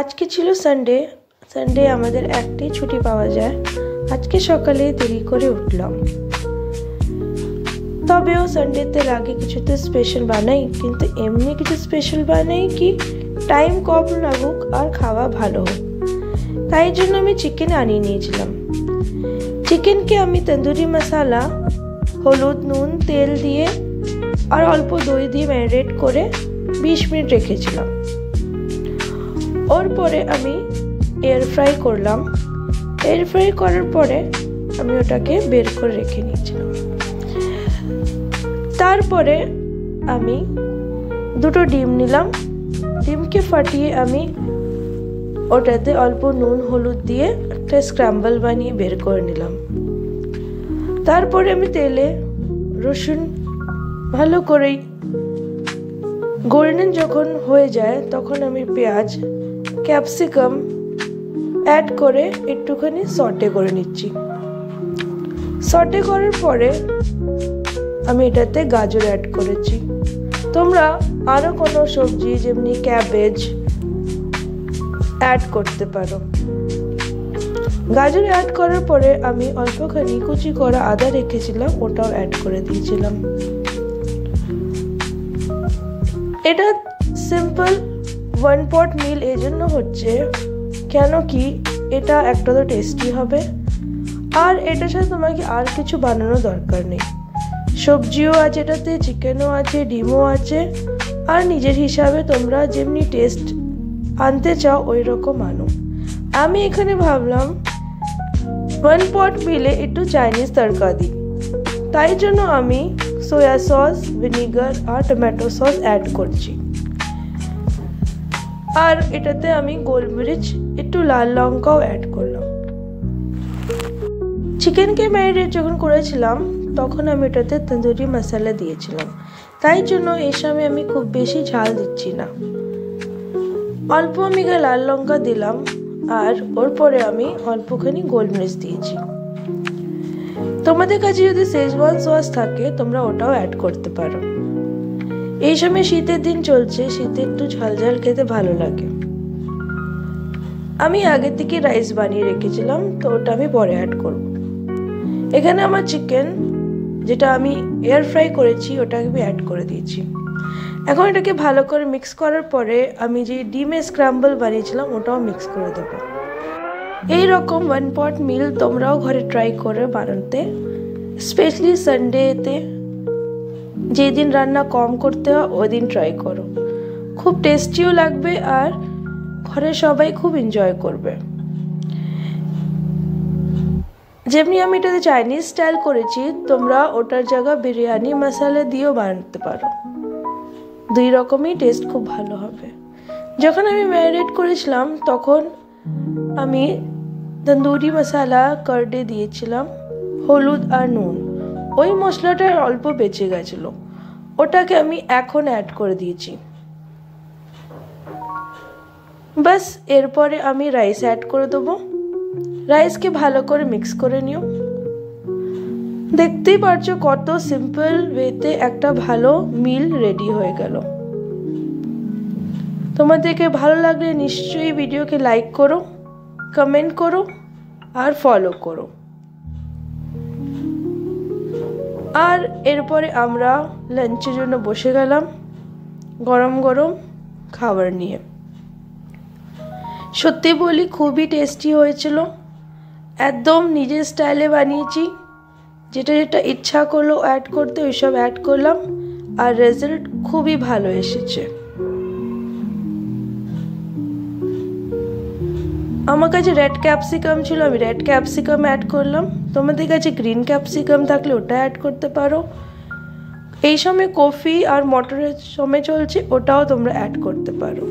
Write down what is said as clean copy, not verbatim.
আজকে ছিল Sunday. Sunday আমাদের একটাই ছুটি পাওয়া যায়। আজকে সকালে দেরি করে উঠলাম, তবেও সানডেতে আগে কিছু তো স্পেশাল বানাই, কিন্তু এমনি কিছু স্পেশাল বানাই কি টাইম কম লাগুক আর খাওয়া ভালো হোক। তাই জন্য আমি চিকেন আনিয়ে নিয়েছিলাম। চিকেনকে আমি তন্দুরি মশলা, হলুদ, নুন, তেল দিয়ে আর অল্প দই দিয়ে ম্যারিনেট করে 20 মিনিট রেখেছিলাম। ওর পরে আমি এয়ার ফ্রাই করলাম। এয়ার ফ্রাই করার পরে আমি ওটাকে বের করে রেখে নিয়েছিলাম। তারপরে আমি 2টো ডিম নিলাম। ডিমকে ফাটিয়ে আমি ওটাতে অল্প নুন হলুদ দিয়ে একটা স্ক্র্যাম্বল বানিয়ে বের করে নিলাম। তারপরে আমি তেলে রসুন ভালো করেই গোল্ডেন যখন হয়ে যায় তখন আমি পেঁয়াজ, ক্যাপসিকাম অ্যাড করে একটুখানি সটে করে নিচ্ছি। সটে করার পরে আমি এটাতে গাজর অ্যাড করেছি। তোমরা আরও কোনো সবজি যেমনি ক্যাবেজ অ্যাড করতে পারো। গাজর অ্যাড করার পরে আমি অল্পখানি কুচি করা আদা রেখেছিলাম, ওটাও অ্যাড করে দিয়েছিলাম। এটা সিম্পল 1 পট মিল এই জন্য হচ্ছে কেন কি এটা একটা তো টেস্টি হবে, আর এটার সাথে তোমাকে আর কিছু বানানোর দরকার নেই। সবজিও আছে এটাতে, চিকেনও আছে, ডিমও আছে, আর নিজের হিসাবে তোমরা যেমনি টেস্ট আনতে চাও ওই রকম আনো। আমি এখানে ভাবলাম 1 পট মিলে একটু চাইনিজ তড়কা দিই, তাই জন্য আমি সোয়া সস, ভিনিগার আর টমেটো সস অ্যাড করছি। আর এটাতে আমি গোলমরিচ, একটু লাল লঙ্কাও অ্যাড করলাম। চিকেনকে ম্যারিনেট যখন করেছিলাম তখন আমি এটাতে তন্দুরি মশলা দিয়েছিলাম, তাই জন্য এর সময় আমি খুব বেশি ঝাল দিচ্ছি না। অল্প আমি লাল লঙ্কা দিলাম আর ওর পরে আমি অল্পখানি গোলমরিচ দিয়েছি। তোমাদের কাছে যদি শেজওয়ান সস থাকে তোমরা ওটাও অ্যাড করতে পারো। এই সময় শীতের দিন চলছে, শীতে একটু ঝাল ঝাল খেতে ভালো লাগে। আমি আগে থেকে রাইস বানিয়ে রেখেছিলাম, তো ওটা আমি পরে অ্যাড করব। এখানে আমার চিকেন যেটা আমি এয়ার ফ্রাই করেছি ওটাকে আমি অ্যাড করে দিয়েছি। এখন এটাকে ভালো করে মিক্স করার পরে আমি যে ডিমের স্ক্র্যাম্বল বানিয়েছিলাম ওটাও মিক্স করে দেবো। এইরকম 1 পট মিল তোমরাও ঘরে ট্রাই করে বানাতে, স্পেশালি সানডেতে যেদিন রান্না কম করতে হয় ওই দিন ট্রাই করো। খুব টেস্টিও লাগবে আর ঘরে সবাই খুব এনজয় করবে। যেমনি আমি এটাতে চাইনিজ স্টাইল করেছি, তোমরা ওটার জায়গা বিরিয়ানি মশলা দিয়েও বানাতে পারো। 2 রকমই টেস্ট খুব ভালো হবে। যখন আমি ম্যারিনেট করেছিলাম তখন আমি তন্দুরি মশলা কার্ডে দিয়েছিলাম, হলুদ আর নুন। ওই মশলাটা অল্প বেঁচে গেছিলো, ওটাকে আমি এখন অ্যাড করে দিয়েছি। বাস এরপরে আমি রাইস অ্যাড করে দেবো। রাইসকে ভালো করে মিক্স করে নিও। দেখতেই পারছো কত সিম্পল ওয়েতে একটা ভালো মিল রেডি হয়ে গেল। তোমাদেরকে ভালো লাগলে নিশ্চয়ই ভিডিওকে লাইক করো, কমেন্ট করো আর ফলো করো। আর এরপরে আমরা লাঞ্চের জন্য বসে গেলাম গরম গরম খাবার নিয়ে। সত্যি বলি খুবই টেস্টি হয়েছিল, একদম নিজের স্টাইলে বানিয়েছি। যেটা যেটা ইচ্ছা করলো অ্যাড করতে ওইসব অ্যাড করলাম, আর রেজাল্ট খুবই ভালো এসেছে। আমার কাছে রেড ক্যাপসিকাম ছিল, আমি রেড ক্যাপসিকাম অ্যাড করলাম। তোমাদের কাছে গ্রিন ক্যাপসিকাম থাকলে ওটা অ্যাড করতে পারো। এই সময় কফি আর মটরের সময় চলছে, ওটাও তোমরা অ্যাড করতে পারো।